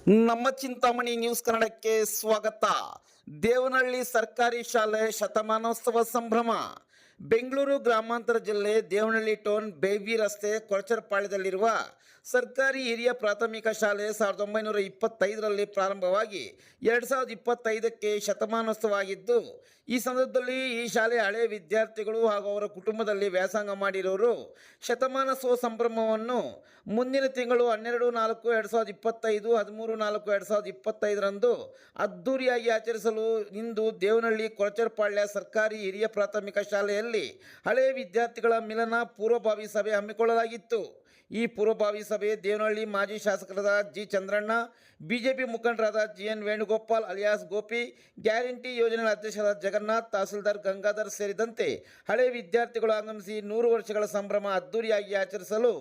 ನಮ್ಮ ಚಿಂತಾಮಣಿ ನ್ಯೂಸ್ ಕನ್ನಡಕ್ಕೆ ಸ್ವಾಗತ. ದೇವನಹಳ್ಳಿ ಸರ್ಕಾರಿ ಶಾಲೆ ಶತಮಾನೋತ್ಸವ ಸಂಭ್ರಮ. ಬೆಂಗಳೂರು ಗ್ರಾಮಾಂತರ ಜಿಲ್ಲೆ ದೇವನಹಳ್ಳಿ ಟೌನ್ ಬೇಬಿ ರಸ್ತೆ ಕೊಳಚರಪಾಳ್ಯದಲ್ಲಿರುವ ಸರ್ಕಾರಿ ಹಿರಿಯ ಪ್ರಾಥಮಿಕ ಶಾಲೆ 1925ರಲ್ಲಿ ಪ್ರಾರಂಭವಾಗಿ 2025ಕ್ಕೆ ಶತಮಾನೋತ್ಸವ ಆಗಿದ್ದು, ಈ ಸಂದರ್ಭದಲ್ಲಿ ಈ ಶಾಲೆ ಹಳೆಯ ವಿದ್ಯಾರ್ಥಿಗಳು ಹಾಗೂ ಅವರ ಕುಟುಂಬದಲ್ಲಿ ವ್ಯಾಸಂಗ ಮಾಡಿರೋರು ಶತಮಾನೋತ್ಸವ ಸಂಭ್ರಮವನ್ನು ಮುಂದಿನ ತಿಂಗಳು 12/4/2025 13/4/2025ರಂದು ಅದ್ದೂರಿಯಾಗಿ ಆಚರಿಸಲು ಇಂದು ದೇವನಹಳ್ಳಿ ಕೊಳಚರಪಾಳ್ಯ ಸರ್ಕಾರಿ ಹಿರಿಯ ಪ್ರಾಥಮಿಕ ಶಾಲೆಯಲ್ಲಿ ಹಳೆಯ ವಿದ್ಯಾರ್ಥಿಗಳ ಮಿಲನ ಪೂರ್ವಭಾವಿ ಸಭೆ ಹಮ್ಮಿಕೊಳ್ಳಲಾಗಿತ್ತು. ಈ ಪೂರ್ವಭಾವಿ ಸಭೆ ದೇವನಹಳ್ಳಿ ಮಾಜಿ ಶಾಸಕರಾದ ಜಿ ಚಂದ್ರಣ್ಣ, ಬಿಜೆಪಿ ಮುಖಂಡರಾದ GN Venugopal alias Gopi, guarantee ಯೋಜನೆ ಅಧ್ಯಕ್ಷರಾದ ಜಗನ್ನಾಥ್, ತಹಸೀಲ್ದಾರ್ ಗಂಗಾಧರ್ ಸೇರಿದಂತೆ ಹಳೆಯ ವಿದ್ಯಾರ್ಥಿಗಳು ಆಗಮಿಸಿ 100 ವರ್ಷಗಳ ಸಂಭ್ರಮ ಅದ್ದೂರಿಯಾಗಿ ಆಚರಿಸಲು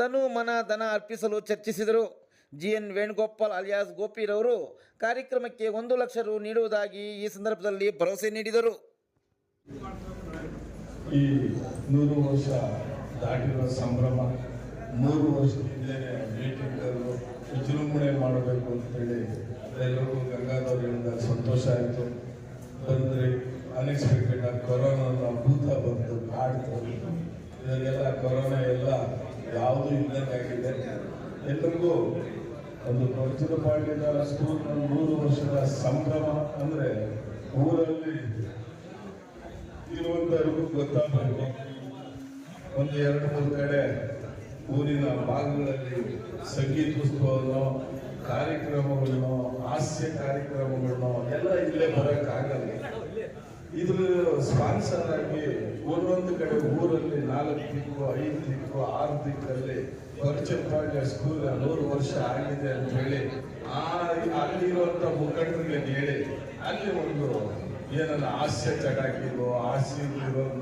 ತನು ಮನ ಧನ ಅರ್ಪಿಸಲು ಚರ್ಚಿಸಿದರು. GN ವೇಣುಗೋಪಾಲ್ ಅಲಿಯಾಸ್ ಗೋಪಿರವರು ಕಾರ್ಯಕ್ರಮಕ್ಕೆ 1 ಲಕ್ಷ ರು ನೀಡುವುದಾಗಿ ಈ ಸಂದರ್ಭದಲ್ಲಿ ಭರವಸೆ ನೀಡಿದರು. ಈ 100 ವರ್ಷ ದಾಟಿರುವ ಸಂಭ್ರಮ 3 ವರ್ಷದಿಂದ ಮೀಟಿಂಗಲ್ಲೂ ವಿಜೃಂಭಣೆ ಮಾಡಬೇಕು ಅಂತೇಳಿ ಎಲ್ಲರಿಗೂ ಗಂಗಾಧವರಿಂದ ಸಂತೋಷ ಆಯಿತು. ಬಂದರೆ ಅನ್ಎಕ್ಸ್ಪೆಕ್ಟೆಡ್ ಆಗಿ ಕೊರೋನಾ ಭೂತ ಬಂದು ಕಾಡ್ತು. ಇದೆಲ್ಲ ಕೊರೋನಾ ಎಲ್ಲ ಯಾವುದೂ ಇಲ್ಲದಾಗಿದೆ. ಎಲ್ಲರಿಗೂ ಒಂದು ಕೊಳಚರಪಾಳ್ಯದ ಸ್ಕೂಲ್ನ 100 ವರ್ಷದ ಸಂಭ್ರಮ ಅಂದರೆ ಊರಲ್ಲಿ ಇರುವಂತವ್ರಿಗೂ ಗೊತ್ತಾಗಬೇಕು. ಒಂದು 2-3 ಕಡೆ ಊರಿನ ಭಾಗಗಳಲ್ಲಿ ಸಂಗೀತೋತ್ಸವವನ್ನು, ಕಾರ್ಯಕ್ರಮಗಳನ್ನು, ಹಾಸ್ಯ ಕಾರ್ಯಕ್ರಮಗಳನ್ನು ಎಲ್ಲ ಇಲ್ಲೇ ಬರೋಕ್ಕಾಗಲ್ಲ. ಇದ್ರ ಸ್ಪಾನ್ಸರ್ ಆಗಿ ಒಂದೊಂದು ಕಡೆ ಊರಲ್ಲಿ 4 ದಿಕ್ಕು 5 ದಿಕ್ಕು 6 ದಿಕ್ಕಲ್ಲಿ ಕೊಳಚರಪಾಳ್ಯ ಸ್ಕೂಲ್ 100 ವರ್ಷ ಆಗಿದೆ ಅಂತ ಹೇಳಿ ಅಲ್ಲಿರುವಂತ ಮುಖಂಡರಿಗೆ ಹೇಳಿ ಅಲ್ಲಿ ಒಂದು ಏನನ್ನ ಹಾಸ್ಯ ಚಟಾಕಿದು ಹಾಸ್ಯ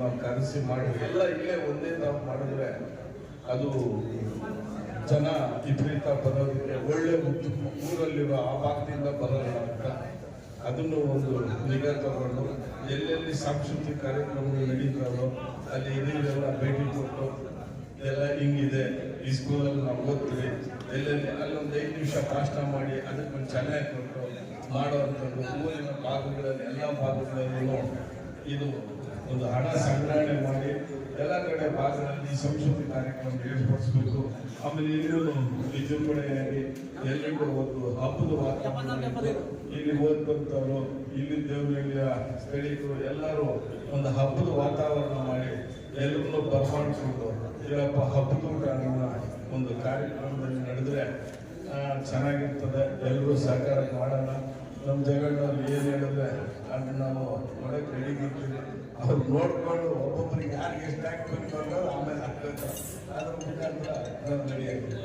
ನಾವು ಕರೆಸಿ ಮಾಡಿದ್ವಿ. ಎಲ್ಲ ಇಲ್ಲೇ ಒಂದೇ ತಾವು ಮಾಡಿದ್ರೆ ಅದು ಜನ ವಿಪರೀತ ಬರೋದಕ್ಕೆ ಒಳ್ಳೆ ಊರಲ್ಲಿರೋ ಆ ಭಾಗದಿಂದ ಬರೋಲ್ಲ ಅಂತ ಅದನ್ನು ಒಂದು ನಿಗಾ ತಗೊಂಡು ಎಲ್ಲೆಲ್ಲಿ ಸಾಂಸ್ಕೃತಿಕ ಕಾರ್ಯಕ್ರಮಗಳು ನಡೀತಾರೋ ಅಲ್ಲಿ ಹಿರಿಯರೆಲ್ಲ ಭೇಟಿ ಕೊಟ್ಟು ಎಲ್ಲ ಹಿಂಗಿದೆ ಈ ಸ್ಕೂಲಲ್ಲಿ ನಾವು ಓದ್ತೀವಿ, ಎಲ್ಲೆಲ್ಲಿ ಅಲ್ಲೊಂದು 5 ನಿಮಿಷ ಭಾಷಣ ಮಾಡಿ ಅದಕ್ಕೊಂದು ಚೆನ್ನಾಗಿ ಕೊಟ್ಟು ಮಾಡುವಂಥದ್ದು. ಊರಿನ ಭಾಗಗಳಲ್ಲಿ ಎಲ್ಲ ಭಾಗಗಳಲ್ಲೂ ಇದು ಒಂದು ಹಣ ಸಂಗ್ರಹಣೆ ಮಾಡಿ ಎಲ್ಲ ಕಡೆ ಭಾಗಗಳಲ್ಲಿ ಸಂಸ್ಕೃತಿ ಕಾರ್ಯಕ್ರಮ ಏರ್ಪಡಿಸಬೇಕು. ಆಮೇಲೆ ಇಲ್ಲೂ ವಿಜೃಂಭಣೆಯಾಗಿ ಎಲ್ರಿಗೂ ಒಂದು ಹಬ್ಬದ ವಾತಾವರಣ, ಇಲ್ಲಿ ಓದ್ಕೊಂತವ್ರು ಇಲ್ಲಿ ದೇವನಹಳ್ಳಿಯ ಸ್ಥಳೀಯರು ಎಲ್ಲರೂ ಒಂದು ಹಬ್ಬದ ವಾತಾವರಣ ಮಾಡಿ ಎಲ್ಲರನ್ನೂ ಬರ್ಮಾಡಿಸ್ಕೊಂಡು ಇವಪ್ಪ ಹಬ್ಬದ ಊಟ ಒಂದು ಕಾರ್ಯಕ್ರಮದಲ್ಲಿ ನಡೆದ್ರೆ ಚೆನ್ನಾಗಿರ್ತದೆ. ಎಲ್ಲರೂ ಸಹಕಾರ ಮಾಡೋಣ. ನಮ್ಮ ಜಗಣ್ಣವ್ರು ಏನು ಹೇಳಿದ್ರೆ ಅದನ್ನ ನಾವು ಒಳಗೆ ರೆಡಿಗಿರ್ತೀವಿ. ಅವ್ರು ನೋಡ್ಕೊಂಡು ಒಬ್ಬೊಬ್ಬರಿಗೆ ಯಾರಿಗೆ ಎಷ್ಟು ಹಾಕಬೇಕು ಅನ್ನೋದು ಆಮೇಲೆ ಹಾಕ್ಬೇಕು. ಅದ್ರ ಮುಖಾಂತರ ರೆಡಿಯಾಗಿದೆ.